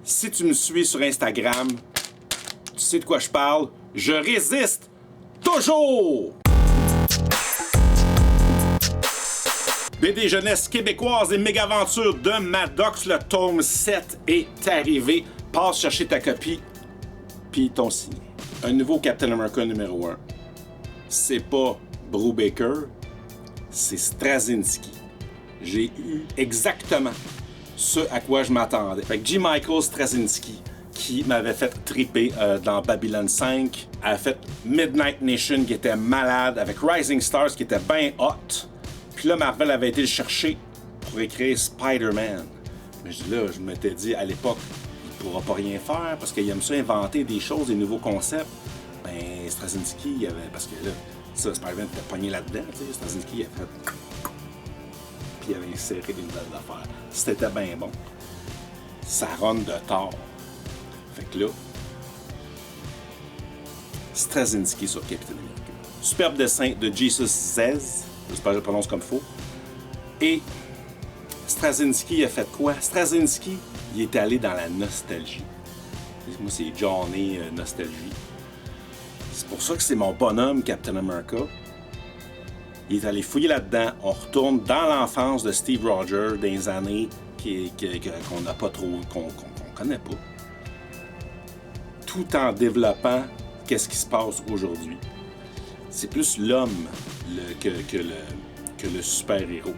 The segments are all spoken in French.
Si tu me suis sur Instagram, tu sais de quoi je parle. Je résiste toujours! BD jeunesse québécoise et méga-aventure de Maddox, le tome 7 est arrivé. Passe chercher ta copie, puis ton signé. Un nouveau Captain America numéro 1. C'est pas Brubaker, c'est Straczynski. J'ai eu exactement ce à quoi je m'attendais. Fait que G. Michael Straczynski, qui m'avait fait triper dans Babylon 5, a fait Midnight Nation, qui était malade, avec Rising Stars, qui était bien hot. Puis là, Marvel avait été le chercher pour écrire Spider-Man. Mais je m'étais dit, à l'époque, il pourra pas rien faire, parce qu'il aime ça inventer des choses, des nouveaux concepts. Ben, Straczynski, il avait... Parce que là, ça, Spider-Man était pogné là-dedans, tu sais. Straczynski, il a fait... Puis il avait inséré des nouvelles affaires. C'était bien bon. Ça run de tort. Fait que là, Straczynski sur Captain America. Superbe dessin de Jesus Zez. J'espère que je le prononce comme faux. Et Straczynski a fait quoi? Straczynski, il est allé dans la nostalgie. Moi, c'est Johnny Nostalgie. C'est pour ça que c'est mon bonhomme Captain America. Il est allé fouiller là-dedans. On retourne dans l'enfance de Steve Rogers, dans les années qu'on n'a pas trop, qu'on connaît pas. Tout en développant qu'est-ce qui se passe aujourd'hui. C'est plus l'homme que le super-héros.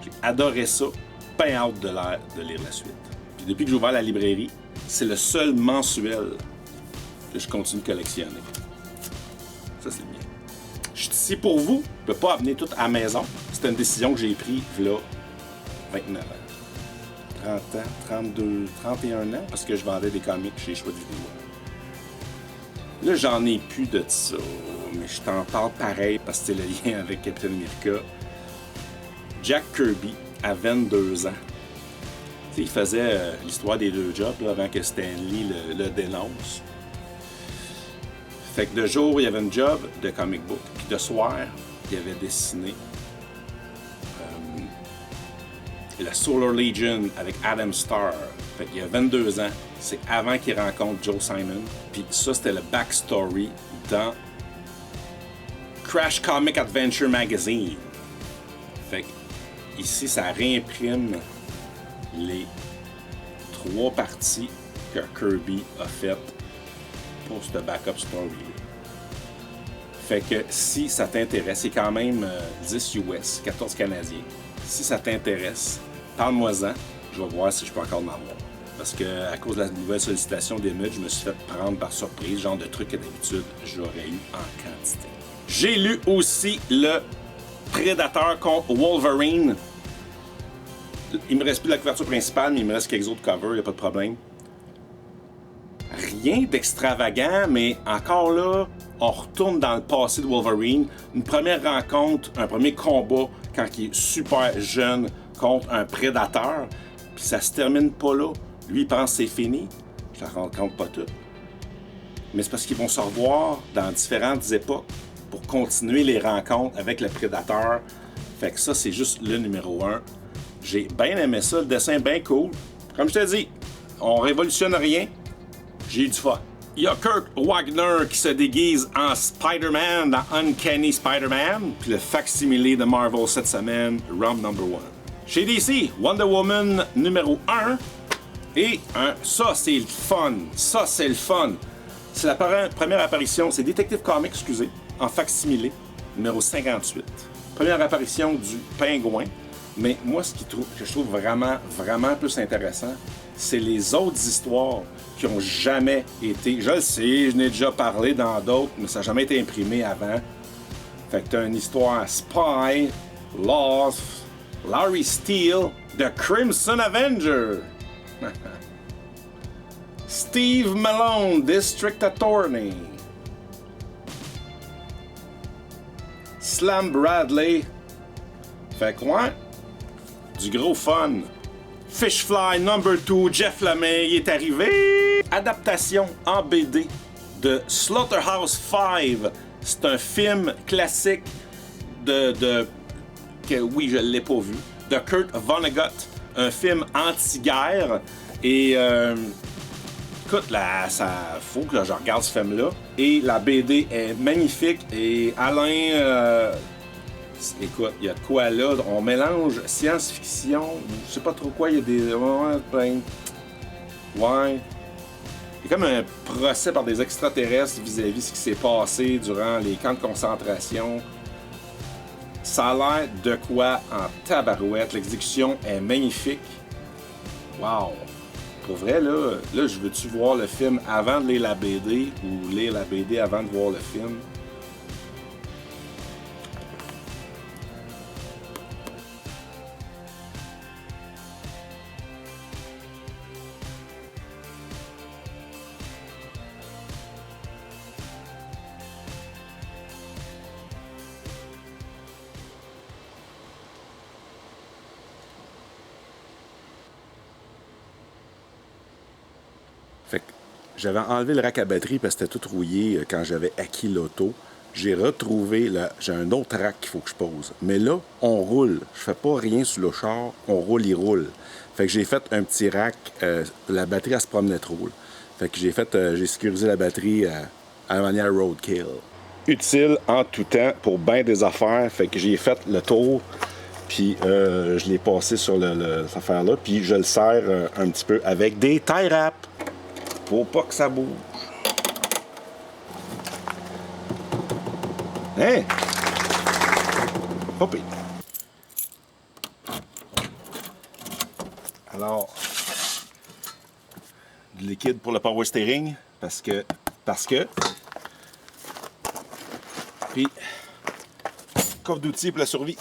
J'ai adoré ça. Bien hâte de lire la suite. Puis depuis que j'ai ouvert la librairie, c'est le seul mensuel que je continue de collectionner. Ça, c'est bien. Je suis ici pour vous. Je ne peux pas amener tout à la maison. C'était une décision que j'ai prise, là, 29 ans. 30 ans, 32, 31 ans, parce que je vendais des comics chez Choix de vidéo. Là, j'en ai plus de ça, mais je t'en parle pareil parce que c'est le lien avec Captain America. Jack Kirby, à 22 ans, t'sais, il faisait l'histoire des deux jobs là, avant que Stan Lee le dénonce. Fait que de jour, il y avait une job de comic book, puis de soir, il avait dessiné la Solar Legion avec Adam Starr. Fait qu'il y a 22 ans, c'est avant qu'il rencontre Joe Simon. Puis ça, c'était le backstory dans Crash Comic Adventure Magazine. Fait que ici, ça réimprime les 3 parties que Kirby a faites pour ce backup story. Fait que si ça t'intéresse, c'est quand même 10 US, 14 Canadiens. Si ça t'intéresse, parle-moi-en. Je vais voir si je peux encore en avoir. Parce que à cause de la nouvelle sollicitation d'émeutes, je me suis fait prendre par surprise, genre de trucs que d'habitude j'aurais eu en quantité. J'ai lu aussi le Predator contre Wolverine. Il me reste plus la couverture principale, mais il me reste quelques autres covers, il n'y a pas de problème. Rien d'extravagant, mais encore là, on retourne dans le passé de Wolverine. Une première rencontre, un premier combat quand il est super jeune contre un prédateur. Puis ça se termine pas là. Lui, il pense que c'est fini. Je ne la rencontre pas tout. Mais c'est parce qu'ils vont se revoir dans différentes époques pour continuer les rencontres avec le prédateur. Fait que ça, c'est juste le numéro 1. J'ai bien aimé ça. Le dessin est bien cool. Comme je te dis, on révolutionne rien. J'ai eu du fun. Il y a Kurt Wagner qui se déguise en Spider-Man dans Uncanny Spider-Man. Puis le facsimilé de Marvel cette semaine, Round Number 1. Chez DC, Wonder Woman numéro 1. Et ça, c'est le fun. Ça, c'est le fun. C'est la première apparition, c'est Detective Comics, excusez, en facsimilé, numéro 58. Première apparition du pingouin. Mais moi, ce que je trouve vraiment, vraiment plus intéressant, c'est les autres histoires qui n'ont jamais été... Je le sais, je n'ai déjà parlé dans d'autres, mais ça n'a jamais été imprimé avant. Fait que t'as une histoire Spy, Lost, Larry Steele, The Crimson Avenger. Steve Malone, District Attorney. Slam Bradley. Fait quoi? Du gros fun. Fishfly number 2, Jeff Lemay est arrivé. Adaptation en BD de Slaughterhouse 5. C'est un film classique que oui, je l'ai pas vu. De Kurt Vonnegut. Un film anti-guerre. Et écoute, là, ça faut que je regarde ce film-là. Et la BD est magnifique. Et Alain, écoute, il y a de quoi là. On mélange science-fiction, je sais pas trop quoi, il y a des. Ouais. Il y a comme un procès par des extraterrestres vis-à-vis de ce qui s'est passé durant les camps de concentration. Ça a l'air de quoi en tabarouette. L'exécution est magnifique. Wow! Pour vrai, là je veux-tu voir le film avant de lire la BD ou lire la BD avant de voir le film? Fait que j'avais enlevé le rack à batterie parce que c'était tout rouillé quand j'avais acquis l'auto. J'ai retrouvé, j'ai un autre rack qu'il faut que je pose. Mais là, on roule. Je fais pas rien sur le char, on roule, il roule. Fait que j'ai fait un petit rack, la batterie, elle se promenait trop. Là. Fait que j'ai sécurisé la batterie à la manière roadkill. Utile en tout temps pour bien des affaires. Fait que j'ai fait le tour, puis je l'ai passé sur cette affaire-là, puis je le sers un petit peu avec des tie wraps. Faut pas que ça bouge. Hein? Pas pire. Alors, du liquide pour le power steering, parce que, puis, coffre d'outils pour la survie.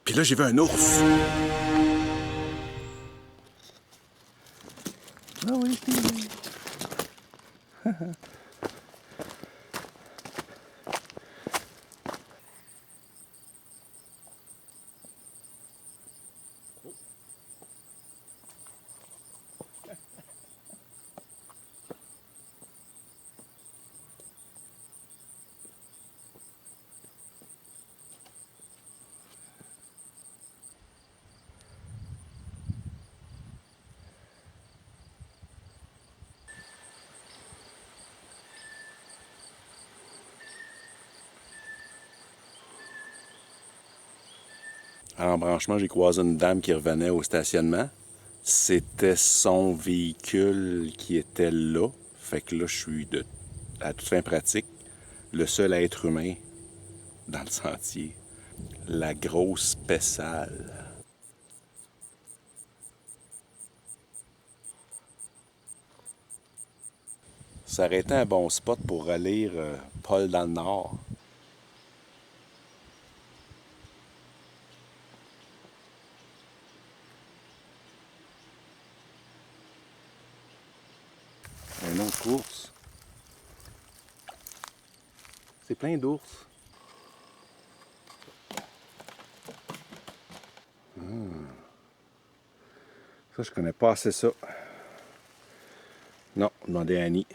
Puis là, j'ai vu un ours. Ah oui, À l'embranchement, j'ai croisé une dame qui revenait au stationnement. C'était son véhicule qui était là. Fait que là, je suis à toute fin pratique le seul être humain dans le sentier. La grosse Pessale. Ça aurait été un bon spot pour relire Paul dans le Nord. de course. C'est plein d'ours. Ça, je connais pas assez ça. Non, demandez à Annie.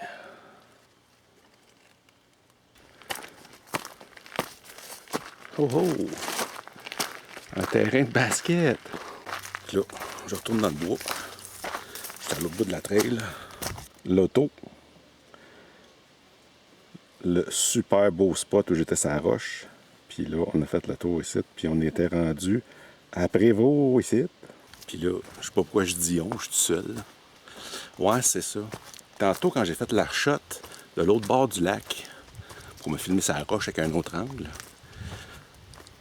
Oh oh! Un terrain de basket. Là, je retourne dans le bois. J'étais à l'autre bout de la trail. L'auto. Le super beau spot où j'étais sur la roche. Puis là, on a fait le tour ici. Puis on était rendu à Prévost ici. Puis là, je sais pas pourquoi je dis on, je suis tout seul. Ouais, c'est ça. Tantôt, quand j'ai fait la shot de l'autre bord du lac pour me filmer sa roche avec un autre angle,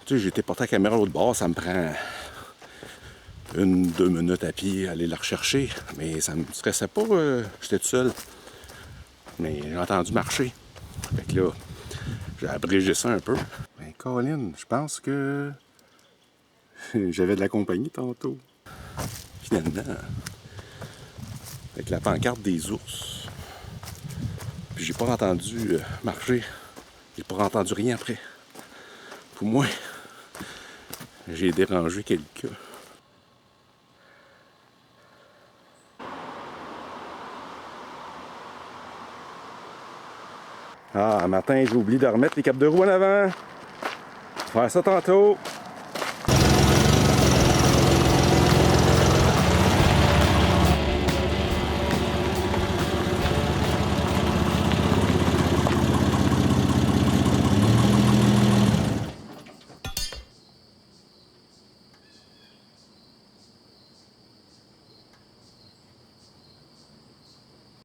tu sais, j'ai été porté la caméra à l'autre bord, ça me prend 1-2 minutes à pied à aller la rechercher. Mais ça me stressait pas, j'étais tout seul. Mais j'ai entendu marcher. Fait que là, j'ai abrégé ça un peu. Ben, Colin, je pense que j'avais de la compagnie tantôt. Finalement, avec la pancarte des ours. Puis j'ai pas entendu marcher. J'ai pas entendu rien après. Pour moi, j'ai dérangé quelqu'un. Ah, un matin, j'ai oublié de remettre les capes de roue en avant. Faire ça tantôt.